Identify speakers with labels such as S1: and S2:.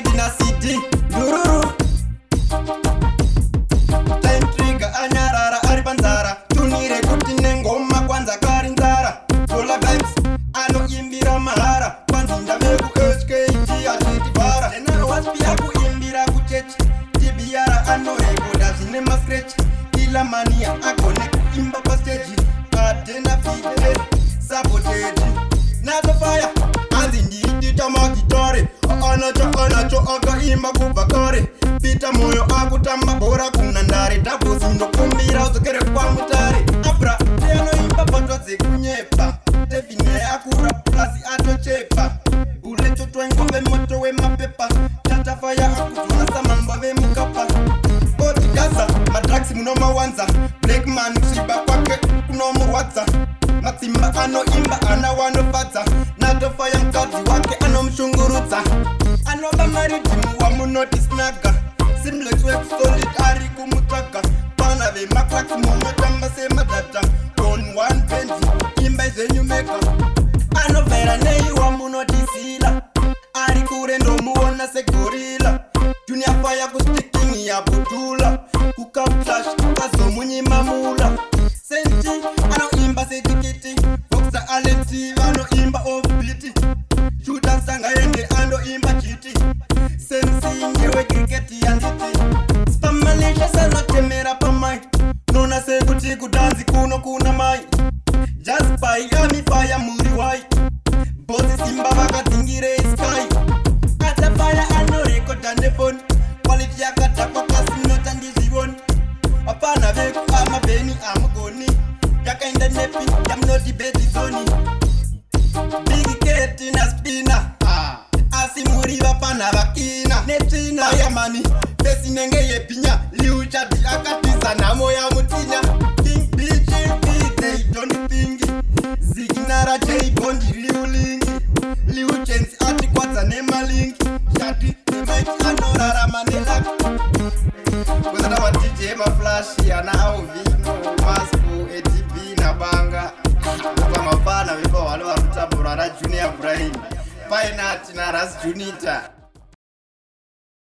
S1: CD na CD dururu Time trigger anyarara ari panzara tunire kuti nengoma kwanza kari nzara Dola vibes anoimbira mahara kwanzi ndave ku HKT atitibara Tenaro waspia kuimbira kuchechi tibiara anorekoda zvine mascratch kila mania agone kuimba pastage atena fide sabotage nato fire anzi ndiitita magitare anacho akaimba kubva kare pita moyo akutamba bhora kunhandare dabhosi ndokumbira udzokere kwamutare abra anoimba patwa dzekunyepa tevhine akura plasi atochepa uletotwaingove moto wemapepa tatafaya akuzonasa mamba vemukapa otigaza madrugs munomawanza blackman kusviba kwake kunomurwadza matsimba anoimba ana wanofadza natofaya mukadzi wake anomushungurudza anoba maridhimu wamunoti snaga simlex wekusolid ari kumutsvaga pana vemaklaks momotamba semadhata on one bend imba izvenyumeka anovhera nei wamunotisila ari kure ndomuona segorila junior fire kustikini yabudula kukaplash kazomunyimamula senti anoimba setikiti boxa aleti vanoimba offbeat shuta sangaende andoimba chiti sensi ngewe kriketi yanditi spamalisha sanotemera pamai nona sekuti kudanzi kuno kuna mai just by amifaya muri wai bosi simba vakadzingire sky atafaya anorekoda nefoni quality yakadhakwa kasinota ndizvivoni apana veku amavheni amugoni yakaenda nepi yamunoti bedizoni big keti na spina asi muriva pana vakina netsvina ayamani fesi nenge yebhinya liuchadi akatiza nhamo yamutinya king bgb they don't think ziginara jbondi liulingi liuchensi atikwadza nemalingi shati nemaiti anorarama nelaka kuzana madj maflashi ana auvino masco edb nabanga pamafana vepahwalo varikutambura rajunior brain painati naras junita